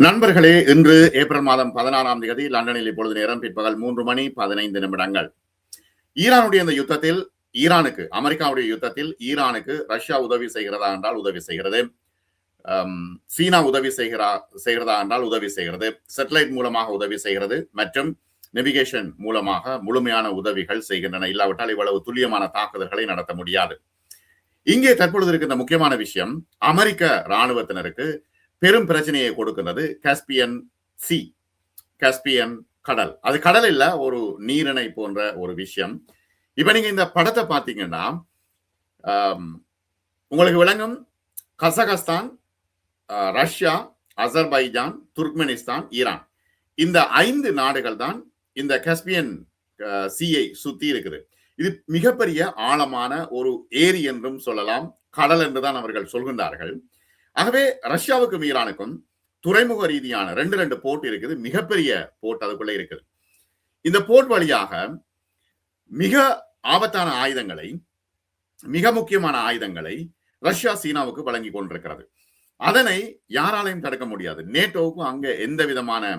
நண்பர்களே, இன்று ஏப்ரல் மாதம் 16ஆம் தேதி லண்டனில் இப்பொழுது நேரம் பிற்பகல் 3:15 ஈரானுடைய இந்த யுத்தத்தில் அமெரிக்காவுடைய யுத்தத்தில் ஈரானுக்கு ரஷ்யா உதவி செய்கிறதா என்றால் உதவி செய்கிறது. சீனா உதவி செய்கிறதா என்றால் உதவி செய்கிறது. சேட்டலைட் மூலமாக உதவி செய்கிறது மற்றும் நேவிகேஷன் மூலமாக முழுமையான உதவிகள் செய்கின்றன. இல்லாவிட்டால் இவ்வளவு துல்லியமான தாக்குதல்களை நடத்த முடியாது. இங்கே தற்பொழுது இருக்கின்ற முக்கியமான விஷயம், அமெரிக்க இராணுவத்தினருக்கு பெரும் பிரச்சனையை கொடுக்கின்றது காஸ்பியன் கடல். அது கடல் இல்ல, ஒரு நீரிணை போன்ற ஒரு விஷயம். இப்ப நீங்க இந்த படத்தை பார்த்தீங்கன்னா உங்களுக்கு விளங்கும். Kazakhstan, Russia, Azerbaijan, Turkmenistan, Iran, இந்த 5 நாடுகள் தான் இந்த காஸ்பியன் சீயை சுத்தி இருக்குது. இது மிகப்பெரிய ஆழமான ஒரு ஏரி என்றும் சொல்லலாம், கடல் என்றுதான் அவர்கள் சொல்கின்றார்கள். ஆகவே ரஷ்யாவுக்கும் ஈரானுக்கும் துறைமுக ரீதியான 2 போர்ட் இருக்குது. மிகப்பெரிய போர்ட் அதுக்குள்ள இருக்குது. இந்த போர்ட் வழியாக மிக ஆபத்தான ஆயுதங்களை, மிக முக்கியமான ஆயுதங்களை ரஷ்யா சீனாவுக்கு வழங்கி கொண்டிருக்கிறது. அதனை யாராலையும் தடுக்க முடியாது. நேட்டோவுக்கும் அங்க எந்த விதமான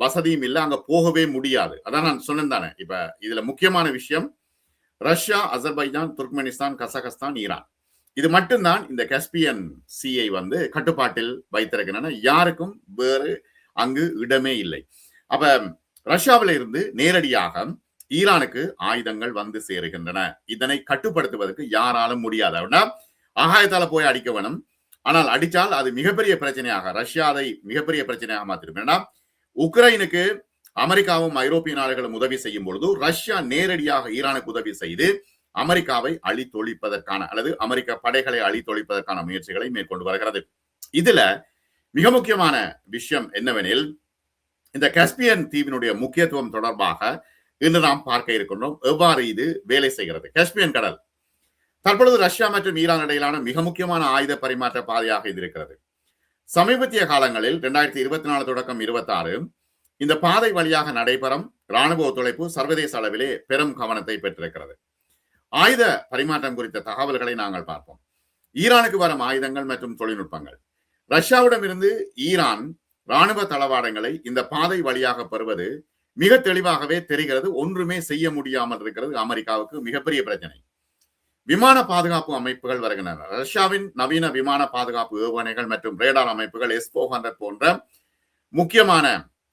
வசதியும் இல்லை, அங்க போகவே முடியாது. அதான் நான் சொன்னேன் தானே. இப்ப இதுல முக்கியமான விஷயம், Russia, Azerbaijan, Turkmenistan, Kazakhstan, Iran, இது மட்டும்தான் இந்த காஸ்பியன் சீயை கட்டுப்பாட்டில் வைத்திருக்கின்றன. யாருக்கும் வேறு அங்கு இடமே இல்லை. அப்ப ரஷ்யாவில இருந்து நேரடியாக ஈரானுக்கு ஆயுதங்கள் வந்து சேருகின்றன. இதனை கட்டுப்படுத்துவதற்கு யாராலும் முடியாது. அப்படின்னா ஆகாயத்தால போய் அடிக்க வேணும். ஆனால் அடித்தால் அது மிகப்பெரிய பிரச்சனையாக, ரஷ்யா அதை மிகப்பெரிய பிரச்சனையாக மாற்றிருக்கும். ஏன்னா உக்ரைனுக்கு அமெரிக்காவும் ஐரோப்பிய நாடுகளும் உதவி செய்யும் பொழுது ரஷ்யா நேரடியாக ஈரானுக்கு உதவி செய்து அமெரிக்காவை அழித்தொழிப்பதற்கான அல்லது அமெரிக்க படைகளை அழித்தொழிப்பதற்கான முயற்சிகளை மேற்கொண்டு வருகிறது. இதுல மிக முக்கியமான விஷயம் என்னவெனில், இந்த காஸ்பியன் தீவினுடைய முக்கியத்துவம் தொடர்பாக இன்று நாம் பார்க்க இருக்கின்றோம். எவ்வாறு இது வேலை செய்கிறது. காஸ்பியன் கடல் தற்பொழுது ரஷ்யா மற்றும் ஈரான் இடையிலான மிக முக்கியமான ஆயுத பரிமாற்ற பாதையாக இது இருக்கிறது. சமீபத்திய காலங்களில் 2024 தொடக்கம் 26 இந்த பாதை வழியாக நடைபெறும் இராணுவ ஒத்துழைப்பு சர்வதேச அளவிலே பெரும் கவனத்தை பெற்றிருக்கிறது. ஆயுத பரிமாற்றம் குறித்த தகவல்களை நாங்கள் பார்ப்போம். ஈரானுக்கு வரும் ஆயுதங்கள் மற்றும் தொழில்நுட்பங்கள், ரஷ்யாவிடம் இருந்து ஈரான் இராணுவ தளவாடங்களை இந்த பாதை வழியாக பெறுவது மிக தெளிவாகவே தெரிகிறது. ஒன்றுமே செய்ய முடியாமல் இருக்கிறது. அமெரிக்காவுக்கு மிகப்பெரிய பிரச்சனை. விமான பாதுகாப்பு அமைப்புகள் வருகின்றன. ரஷ்யாவின் நவீன விமான பாதுகாப்பு ஏவுகணைகள் மற்றும் ரேடார் அமைப்புகள் S-400 போன்ற முக்கியமான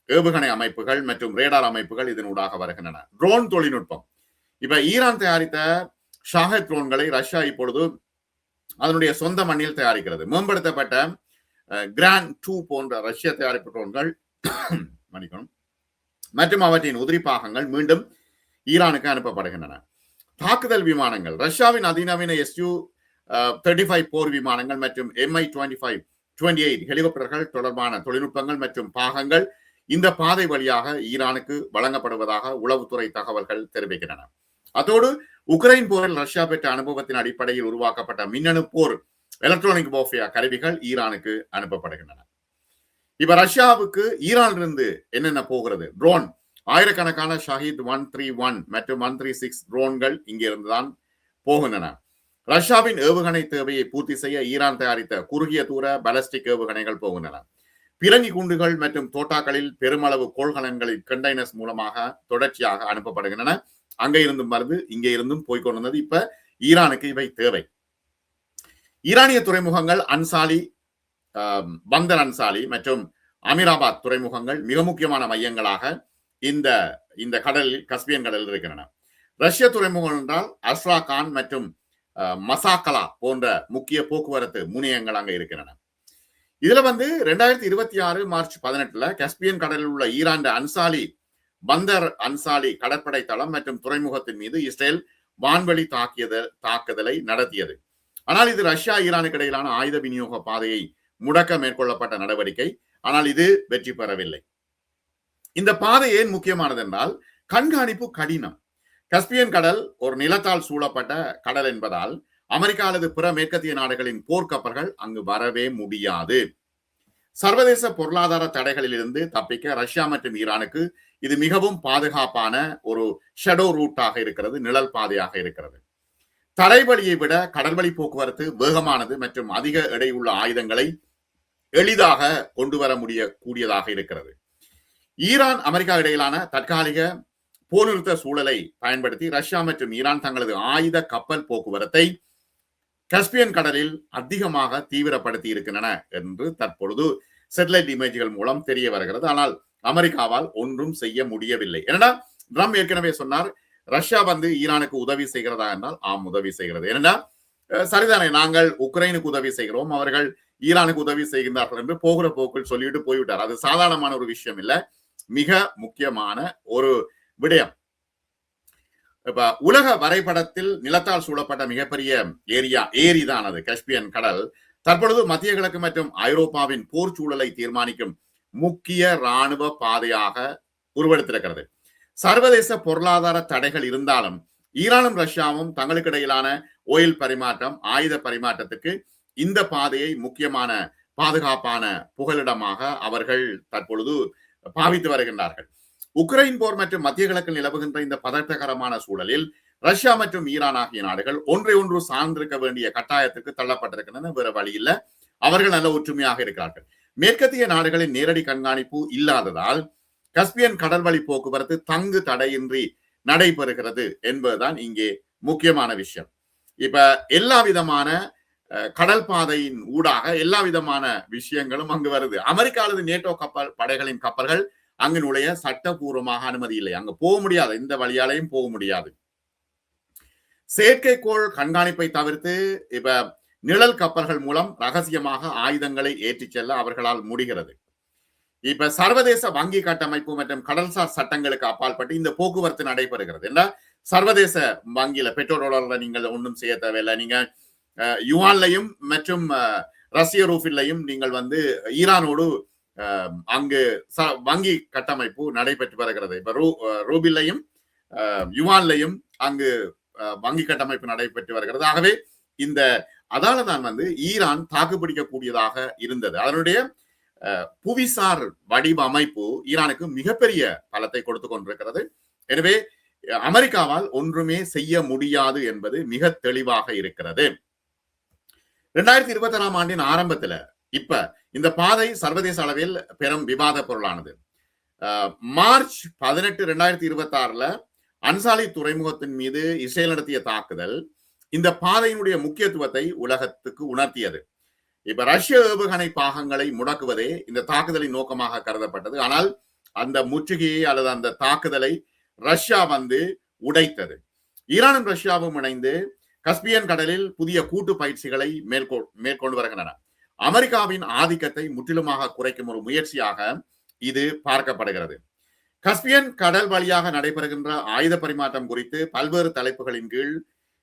ஏவுகணை அமைப்புகள் மற்றும் ரேடார் அமைப்புகள் இதனூடாக வருகின்றன. ட்ரோன் தொழில்நுட்பம், இப்ப ஈரான் தயாரித்த ஷாஹெத் ட்ரோன்களை ரஷ்யா இப்பொழுது அதனுடைய சொந்த மண்ணில் தயாரிக்கிறது. மேம்படுத்தப்பட்ட கிராண்ட் 2 போன்ற ரஷ்ய தயாரிப்பு ட்ரோன்கள் மற்றும் அவற்றின் உதிரி பாகங்கள் மீண்டும் ஈரானுக்கு அனுப்பப்படுகின்றன. தாக்குதல் விமானங்கள், ரஷ்யாவின் அதிநவீன Su-35 போர் விமானங்கள் மற்றும் Mi-28 ஹெலிகாப்டர்கள் தொடர்பான தொழில்நுட்பங்கள் மற்றும் பாகங்கள் இந்த பாதை வழியாக ஈரானுக்கு வழங்கப்படுவதாக உளவுத்துறை தகவல்கள் தெரிவிக்கின்றன. அதோடு உக்ரைன் போரில் ரஷ்யா பெற்ற அனுபவத்தின் அடிப்படையில் உருவாக்கப்பட்ட மின்னணு போர் எலக்ட்ரானிக் வார்ஃபேர் கருவிகள் ஈரானுக்கு அனுப்பப்படுகின்றன. இப்ப ரஷ்யாவுக்கு ஈரானிலிருந்து என்னென்ன போகிறது? ட்ரோன், ஆயிரக்கணக்கான ஷஹீத் 131 மற்றும் 136 ட்ரோன்கள் இங்கிருந்துதான் போகின்றன. ரஷ்யாவின் ஏவுகணை தேவையை பூர்த்தி செய்ய ஈரான் தயாரித்த குறுகிய தூர பாலிஸ்டிக் ஏவுகணைகள் போகின்றன. பிறங்கி குண்டுகள் மற்றும் தோட்டாக்களில் பெருமளவு கோள்கலன்களின் கண்டெய்னர்ஸ் மூலமாக தொடர்ச்சியாக அனுப்பப்படுகின்றன. அங்கே இருந்தும் வருது, இங்கே இருந்தும் போய்கொண்டிருந்தது. இப்ப ஈரானுக்கு இவை தேவை. ஈரானிய துறைமுகங்கள் அன்சாலி, பந்தர் அன்சாலி மற்றும் அமீராபாத் துறைமுகங்கள் மிக முக்கியமான மையங்களாக இந்த கடலில், காஸ்பியன் கடலில் இருக்கின்றன. ரஷ்ய துறைமுகம் என்றால் அஸ்ட்ராகான் மற்றும் மசாக்கலா போன்ற முக்கிய போக்குவரத்து முனையங்கள் அங்க இருக்கின்றன. இதுல 2026 மார்ச் 18 காஸ்பியன் கடலில் உள்ள ஈரான் அன்சாலி, பந்தர் அன்சாலி கடற்படை தளம் மற்றும் துறைமுகத்தின் மீது இஸ்ரேல் வான்வழி தாக்குதலை நடத்தியது. ஆனால் இது ரஷ்யா ஈரானுக்கு இடையிலான ஆயுத விநியோக பாதையை முடக்க மேற்கொள்ளப்பட்ட நடவடிக்கை. ஆனால் இது வெற்றி பெறவில்லை. இந்த பாதை ஏன் முக்கியமானது என்றால், கண்காணிப்பு கடினம். காஸ்பியன் கடல் ஒரு நிலத்தால் சூழப்பட்ட கடல் என்பதால் அமெரிக்கா அல்லது பிற மேற்கத்திய நாடுகளின் போர்க்கப்பல்கள் அங்கு வரவே முடியாது. சர்வதேச பொருளாதார தடைகளில் இருந்து தப்பிக்க ரஷ்யா மற்றும் ஈரானுக்கு இது மிகவும் பாதுகாப்பான ஒரு ஷெடோ ரூட்டாக இருக்கிறது, நிழல் பாதையாக இருக்கிறது. தரைவழியை விட கடல்வழி போக்குவரத்து வேகமானது மற்றும் அதிக எடையுள்ள ஆயுதங்களை எளிதாக கொண்டு வர கூடியதாக இருக்கிறது. ஈரான் அமெரிக்கா இடையிலான தற்காலிக போர் நிறுத்த சூழலை பயன்படுத்தி ரஷ்யா மற்றும் ஈரான் தங்களது ஆயுத கப்பல் போக்குவரத்தை கஸ்பியன் கடலில் அதிகமாக தீவிரப்படுத்தி இருக்கின்றன என்று தற்பொழுது சேட்டலைட் இமேஜ்கள் மூலம் தெரிய வருகிறது. ஆனால் அமெரிக்காவால் ஒன்றும் செய்ய முடியவில்லை. ஏன்னா ட்ரம்ப் ஏற்கனவே சொன்னார், ரஷ்யா வந்து ஈரானுக்கு உதவி செய்கிறதா என்றால் ஆம், உதவி செய்கிறது. ஏன்னா சரிதானே, நாங்கள் உக்ரைனுக்கு உதவி செய்கிறோம், அவர்கள் ஈரானுக்கு உதவி செய்கின்றார்கள் என்று போகிற போக்கில் சொல்லிட்டு போய்விட்டார். அது சாதாரணமான ஒரு விஷயம் இல்ல, மிக முக்கியமான ஒரு விடயம். இப்ப உலக வரைபடத்தில் நிலத்தால் சூழப்பட்ட மிகப்பெரிய ஏரி தான் அது கஸ்பியன் கடல். தற்பொழுது மத்திய கிழக்கு மற்றும் ஐரோப்பாவின் போர் சூழலை தீர்மானிக்கும் முக்கிய இராணுவ பாதையாக உருவெடுத்திருக்கிறது. சர்வதேச பொருளாதார தடைகள் இருந்தாலும் ஈரானும் ரஷ்யாவும் தங்களுக்கு இடையிலான ஓயில் பரிமாற்றம், ஆயுத பரிமாற்றத்துக்கு இந்த பாதையை முக்கியமான பாதுகாப்பான புகலிடமாக அவர்கள் தற்பொழுது பாவித்து வருகின்றார்கள். உக்ரைன் போர் மற்றும் மத்திய கிழக்கில் நிலவுகின்ற இந்த பதட்டகரமான சூழலில் ரஷ்யா மற்றும் ஈரான் ஆகிய நாடுகள் ஒன்றை ஒன்று சார்ந்திருக்க வேண்டிய கட்டாயத்திற்கு தள்ளப்பட்டிருக்கின்றன. வேற வழி இல்ல, அவர்கள் நல்ல ஒற்றுமையாக இருக்கிறார்கள். மேற்கத்திய நாடுகளின் நேரடி கண்காணிப்பு இல்லாததால் கஸ்பியன் கடல் வழி போக்குவரத்து தங்கு தடையின்றி நடைபெறுகிறது என்பதுதான் இங்கே முக்கியமான விஷயம். இப்ப எல்லா விதமான கடல் பாதையின் ஊடாக எல்லா விதமான விஷயங்களும் அங்கு வருது. அமெரிக்கா அல்லது நேட்டோ படைகளின் கப்பல்கள் அங்கு நுழைய சட்டபூர்வமாக அனுமதி இல்லை. அங்க போக முடியாது, இந்த வழியாலையும் போக முடியாது. செயற்கைக்கோள் கண்காணிப்பை தவிர்த்து இப்ப நிழல் கப்பல்கள் மூலம் ரகசியமாக ஆயுதங்களை ஏற்றிச் செல்ல அவர்களால் முடிகிறது. இப்ப சர்வதேச வங்கி கட்டமைப்பு மற்றும் கடல்சார் சட்டங்களுக்கு அப்பாற்பட்டு இந்த போக்குவரத்து நடைபெறுகிறது. என்ன, சர்வதேச வங்கியில பெட்ரோல் டாலர்ல நீங்கள் ஒன்றும் செய்ய தேவையில்லை. நீங்க யுவான்லையும் மற்றும் ரஷ்ய ரூபிலையும் நீங்கள் வந்து ஈரானோடு அங்கு வங்கி கட்டமைப்பு நடைபெற்று வருகிறது. இப்ப ரூபிலையும் யுவான்லையும் அங்கு வங்கி கட்டமைப்பு நடைபெற்று வருகிறது. ஆகவே இந்த அதாலதான் வந்து ஈரான் தாக்குப்பிடிக்கக்கூடியதாக இருந்தது. அதனுடைய புவிசார் வடிவமைப்பு ஈரானுக்கு மிகப்பெரிய பலத்தை கொடுத்து கொண்டிருக்கிறது. எனவே அமெரிக்காவால் ஒன்றுமே செய்ய முடியாது என்பது மிக தெளிவாக இருக்கிறது. 2021 ஆண்டின் ஆரம்பத்துல இப்ப இந்த பாதை சர்வதேச அளவில் பெரும் விவாத பொருளானது. மார்ச் 18, 2026 அன்சாலி துறைமுகத்தின் மீது இஸ்ரேல் நடத்திய தாக்குதல் இந்த பாதையினுடைய முக்கியத்துவத்தை உலகத்துக்கு உணர்த்தியது. இப்ப ரஷ்ய ஏவுகணை பாகங்களை முடக்குவதே இந்த தாக்குதலின் நோக்கமாக கருதப்பட்டது. ஆனால் அந்த முற்றுகையை அல்லது அந்த தாக்குதலை ரஷ்யா வந்து உடைத்தது. ஈரானும் ரஷ்யாவும் இணைந்து கஸ்பியன் கடலில் புதிய கூட்டு பயிற்சிகளை மேற்கொண்டு வருகின்றன. அமெரிக்காவின் ஆதிக்கத்தை முற்றிலுமாக குறைக்கும் ஒரு முயற்சியாக இது பார்க்கப்படுகிறது. கஸ்பியன் கடல் வழியாக நடைபெறுகின்ற ஆயுத பரிமாற்றம் குறித்து பல்வேறு தலைப்புகளின் கீழ்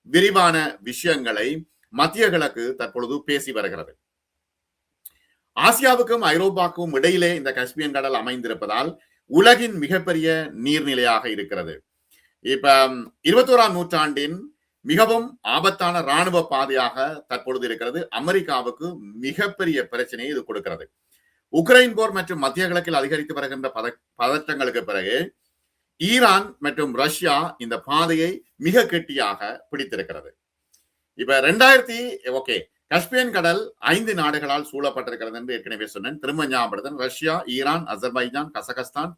விரிவான விஷயங்களை மத்திய கிழக்கு தற்பொழுது பேசி வருகிறது. ஆசியாவுக்கும் ஐரோப்பாவுக்கும் இடையிலே இந்த கஸ்பியன் கடல் அமைந்திருப்பதால் உலகின் மிகப்பெரிய நீர்நிலையாக இருக்கிறது. இப்ப 21ஆம் நூற்றாண்டின் மிகவும் ஆபத்தான இராணுவ பாதையாக தற்பொழுது இருக்கிறது. அமெரிக்காவுக்கு மிகப்பெரிய பிரச்சனையை இது கொடுக்கிறது. உக்ரைன் போர் மற்றும் மத்திய கிழக்கில் அதிகரித்து வருகின்ற பதற்றங்களுக்கு பிறகு ஈரான் மற்றும் ரஷ்யா இந்த பாதையை மிக கெட்டியாக பிடித்திருக்கிறது. இப்ப கஸ்பியன் கடல் 5 நாடுகளால் சூழப்பட்டிருக்கிறது என்று ஏற்கனவே சொன்னேன். திரும்ப ஞாபகப்படுத்தேன், Russia, Iran, Azerbaijan, Kazakhstan,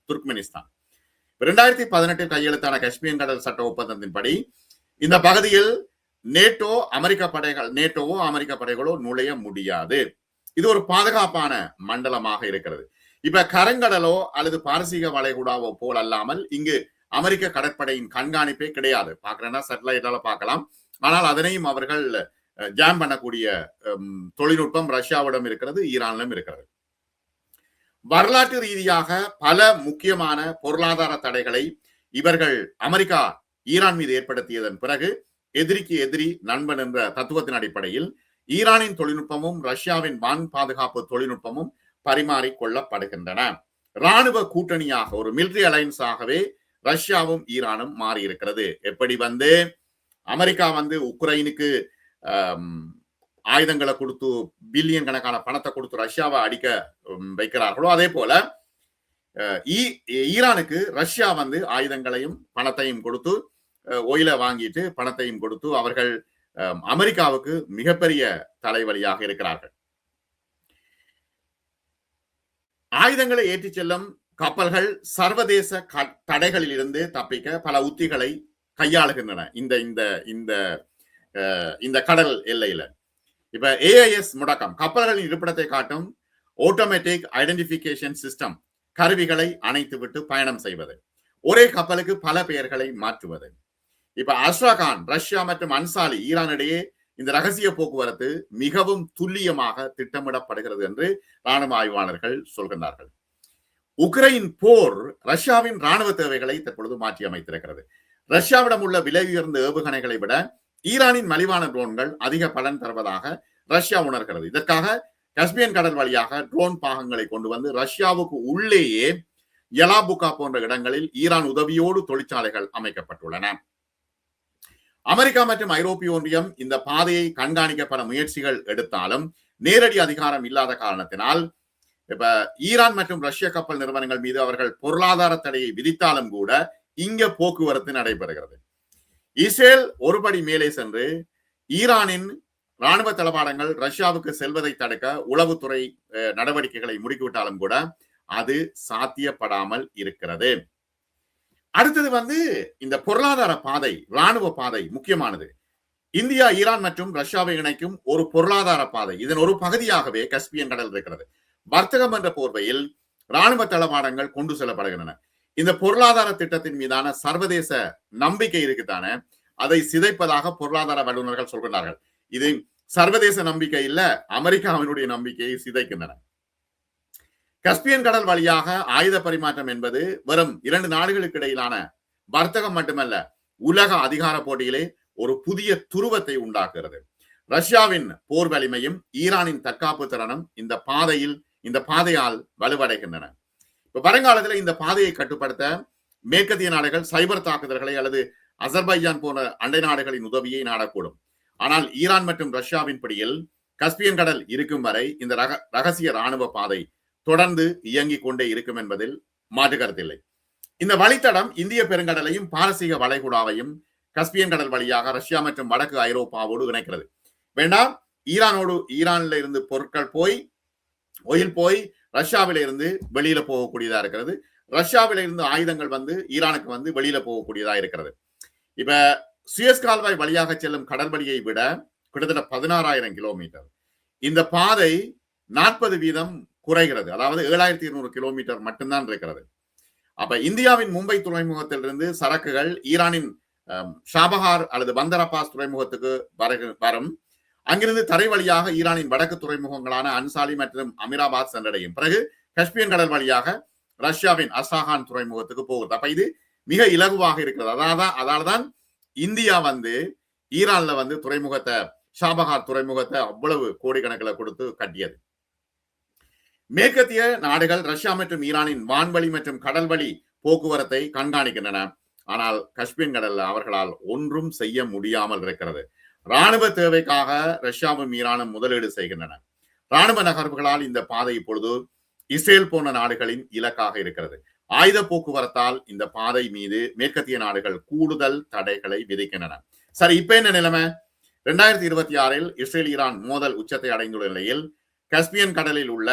Turkmenistan. 2018 கையெழுத்தான கஸ்பியன் கடல் சட்ட ஒப்பந்தத்தின்படி இந்த பகுதியில் நேட்டோவோ அமெரிக்க படைகளோ நுழைய முடியாது. இது ஒரு பாதுகாப்பான மண்டலமாக இருக்கிறது. இப்ப கரங்கடலோ அல்லது பாரசீக வளைகுடாவோ போல் அல்லாமல் இங்கு அமெரிக்க கடற்படையின் கண்காணிப்பே கிடையாது. பாக்குறேன்னா சேட்டலைட்டால பார்க்கலாம். ஆனால் அதனையும் அவர்கள் ஜாம் பண்ணக்கூடிய தொழில்நுட்பம் ரஷ்யாவிடம் இருக்கிறது, ஈரானிலும் இருக்கிறது. வரலாற்று ரீதியாக பல முக்கியமான பொருளாதார தடைகளை இவர்கள் அமெரிக்கா ஈரான் மீது ஏற்படுத்தியதன் பிறகு எதிரிக்கு எதிரி நண்பன் என்ற தத்துவத்தின் அடிப்படையில் ஈரானின் தொழில்நுட்பமும் ரஷ்யாவின் வான் பாதுகாப்பு தொழில்நுட்பமும் பரிமாறிக்கொள்ளப்படுகின்றன. இராணுவ கூட்டணியாக ஒரு மிலிட்டரி அலையன்ஸாகவே ரஷ்யாவும் ஈரானும் மாறி இருக்கிறது. எப்படி வந்து அமெரிக்கா வந்து உக்ரைனுக்கு ஆயுதங்களை கொடுத்து பில்லியன் கணக்கான பணத்தை கொடுத்து ரஷ்யாவை அடிக்க வைக்கிறார்களோ, அதே போல ஈரானுக்கு ரஷ்யா வந்து ஆயுதங்களையும் பணத்தையும் கொடுத்து ஓயில வாங்கிட்டு பணத்தையும் கொடுத்து அவர்கள் அமெரிக்காவுக்கு மிகப்பெரிய தலைவலியாக இருக்கிறார்கள். ஆயுதங்களை ஏற்றிச் செல்லும் கப்பல்கள் சர்வதேச தடைகளில் இருந்து தப்பிக்க பல உத்திகளை கையாளுகின்றன இந்த இந்த இந்த இந்த கடல் எல்லையில. இப்ப ஏஐஎஸ் முடக்கம், கப்பல்களின் இருப்பிடத்தை காட்டும் ஆட்டோமேட்டிக் ஐடென்டிபிகேஷன் சிஸ்டம் கருவிகளை அணைத்துவிட்டு பயணம் செய்வது, ஒரே கப்பலுக்கு பல பெயர்களை மாற்றுவது. இப்ப அஸ்ட்ராகான் ரஷ்யா மற்றும் அன்சாலி ஈரான் இடையே இந்த ரகசிய போக்குவரத்து மிகவும் துல்லியமாக திட்டமிடப்படுகிறது என்று ராணுவ ஆய்வாளர்கள் சொல்கின்றார்கள். உக்ரைன் போர் ரஷ்யாவின் ராணுவ தேவைகளை தற்பொழுது மாற்றி அமைத்திருக்கிறது. ரஷ்யாவிடம் உள்ள விலை உயர்ந்த ஏவுகணைகளை விட ஈரானின் மலிவான ட்ரோன்கள் அதிக பலன் தருவதாக ரஷ்யா உணர்கிறது. இதற்காக கஸ்பியன் கடல் வழியாக ட்ரோன் பாகங்களை கொண்டு வந்து ரஷ்யாவுக்கு உள்ளேயே யலாபுகா போன்ற இடங்களில் ஈரான் உதவியோடு தொழிற்சாலைகள் அமைக்கப்பட்டுள்ளன. அமெரிக்கா மற்றும் ஐரோப்பிய ஒன்றியம் இந்த பாதையை கண்காணிக்க பல முயற்சிகள் எடுத்தாலும் நேரடி அதிகாரம் இல்லாத காரணத்தினால் இப்ப ஈரான் மற்றும் ரஷ்ய கப்பல் நிறுவனங்கள் மீது அவர்கள் பொருளாதார தடையை விதித்தாலும் கூட இங்க போக்குவரத்து நடைபெறுகிறது. இஸ்ரேல் ஒருபடி மேலே சென்று ஈரானின் ராணுவ தளவாடங்கள் ரஷ்யாவுக்கு செல்வதை தடுக்க உளவுத்துறை நடவடிக்கைகளை முடுக்கிவிட்டாலும் கூட அது சாத்தியப்படாமல் இருக்கிறது. அடுத்தது இந்த பொருளாதார பாதை, ராணுவ பாதை முக்கியமானது. இந்தியா, ஈரான் மற்றும் ரஷ்யாவை இணைக்கும் ஒரு பொருளாதார பாதை, இதன் ஒரு பகுதியாகவே கஸ்பியன் கடல் இருக்கிறது. வர்த்தகம் என்ற போர்வையில் ராணுவ தளவாடங்கள் கொண்டு செல்லப்படுகின்றன. இந்த பொருளாதார திட்டத்தின் மீதான சர்வதேச நம்பிக்கை இருக்குதானே, அதை சிதைப்பதாக பொருளாதார வல்லுநர்கள் சொல்கிறார்கள். இது சர்வதேச நம்பிக்கை இல்ல, அமெரிக்காவினுடைய நம்பிக்கையை சிதைக்கின்றன. கஸ்பியன் கடல் வழியாக ஆயுத பரிமாற்றம் என்பது வெறும் 2 நாடுகளுக்கு இடையிலான வர்த்தகம் மட்டுமல்ல, உலக அதிகார போட்டியிலே ஒரு புதிய துருவத்தை உண்டாக்குகிறது. ரஷ்யாவின் போர் வலிமையும் ஈரானின் தற்காப்பு திறனும் இந்த பாதையால் வலுவடைகின்றன. இப்ப வருங்காலத்தில் இந்த பாதையை கட்டுப்படுத்த மேற்கத்திய நாடுகள் சைபர் தாக்குதல்களை அல்லது அசர்பைஜான் போன்ற அண்டை நாடுகளின் உதவியை நாடக்கூடும். ஆனால் ஈரான் மற்றும் ரஷ்யாவின் பிடியில் கஸ்பியன் கடல் இருக்கும் வரை இந்த ரகசிய ராணுவ பாதை தொடர்ந்து இயங்கிக் கொண்டே இருக்கும் என்பதில் மாற்று கருத்தில்லை. இந்த வழித்தடம் இந்திய பெருங்கடலையும் பாரசீக வளைகுடாவையும் கஸ்பியன் கடல் வழியாக ரஷ்யா மற்றும் வடக்கு ஐரோப்பாவோடு இணைக்கிறது. வேண்டாம், ஈரான்ல இருந்து பொருட்கள் ஒயில் போய் ரஷ்யாவில இருந்து வெளியில போகக்கூடியதா இருக்கிறது. ரஷ்யாவில இருந்து ஆயுதங்கள் ஈரானுக்கு வெளியில போகக்கூடியதா இருக்கிறது. இப்ப சுயஸ் கால்வாய் வழியாக செல்லும் கடல் வழியை விட கிட்டத்தட்ட 16,000 கிலோமீட்டர். இந்த பாதை 40% குறைகிறது. அதாவது 7,200 கிலோமீட்டர் மட்டும்தான் இருக்கிறது. அப்ப இந்தியாவின் மும்பை துறைமுகத்திலிருந்து சரக்குகள் ஈரானின் ஷாபஹார் அல்லது பந்தர் அப்பாஸ் துறைமுகத்துக்கு வரும். அங்கிருந்து தரை வழியாக ஈரானின் வடக்கு துறைமுகங்களான அன்சாலி மற்றும் அமீராபாத் சென்றடையும். பிறகு கஸ்பியன் கடல் வழியாக ரஷ்யாவின் அஸ்ட்ராகான் துறைமுகத்துக்கு போகுது. அப்ப இது மிக இலகுவாக இருக்கிறது. அதால்தான் இந்தியா ஈரான்ல துறைமுகத்தை, ஷாபஹார் துறைமுகத்தை அவ்வளவு கோடிக்கணக்கில் கொடுத்து கட்டியது. மேற்கத்திய நாடுகள் ரஷ்யா மற்றும் ஈரானின் வான்வழி மற்றும் கடல்வழி போக்குவரத்தை கண்காணிக்கின்றன. ஆனால் கஸ்பியன் கடல்ல அவர்களால் ஒன்றும் செய்ய முடியாமல் இருக்கிறது. ராணுவ தேவைக்காக ரஷ்யாவும் ஈரானும் முதலீடு செய்கின்றன. ராணுவ நகர்வுகளால் இந்த பாதை இப்பொழுது இஸ்ரேல் போன்ற நாடுகளின் இலக்காக இருக்கிறது. ஆயுத போக்குவரத்தால் இந்த பாதை மீது மேற்கத்திய நாடுகள் கூடுதல் தடைகளை விதிக்கின்றன. சரி, இப்ப என்ன நிலைமை? 2026 இஸ்ரேல் ஈரான் மோதல் உச்சத்தை அடைந்துள்ள நிலையில் கஸ்பியன் கடலில் உள்ள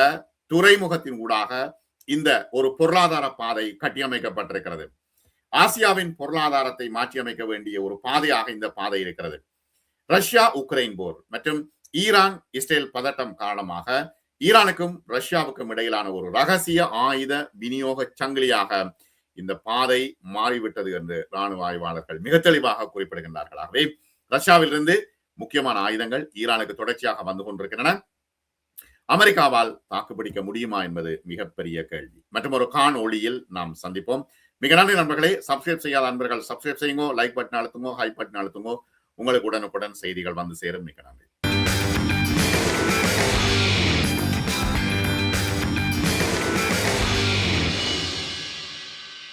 துறைமுகத்தின் ஊடாக இந்த ஒரு பொருளாதார பாதை கட்டியமைக்கப்பட்டிருக்கிறது. ஆசியாவின் பொருளாதாரத்தை மாற்றியமைக்க வேண்டிய ஒரு பாதையாக இந்த பாதை இருக்கிறது. ரஷ்யா உக்ரைன் போர் மற்றும் ஈரான் இஸ்ரேல் பதட்டம் காரணமாக ஈரானுக்கும் ரஷ்யாவுக்கும் இடையிலான ஒரு ரகசிய ஆயுத விநியோக சங்கிலியாக இந்த பாதை மாறிவிட்டது என்று ராணுவ ஆய்வாளர்கள் மிக தெளிவாக குறிப்பிடுகின்றார்கள். ஆகவே ரஷ்யாவிலிருந்து முக்கியமான ஆயுதங்கள் ஈரானுக்கு தொடர்ச்சியாக வந்து கொண்டிருக்கின்றன. அமெரிக்காவால் தாக்குப்பிடிக்க முடியுமா என்பது மிகப்பெரிய கேள்வி. மற்றும் ஒரு காணொளியில் நாம் சந்திப்போம். மிக நன்றி நண்பர்களே. சப்ஸ்கிரைப் செய்யாத நண்பர்கள் சப்ஸ்கிரைப் செய்யுங்க, லைக் பட்டன் அழுத்துங்க, ஹை பட்டன் அழுத்துங்க. உங்களுக்கு உடனுக்குடன் செய்திகள் வந்து சேரும். மிக நன்றி.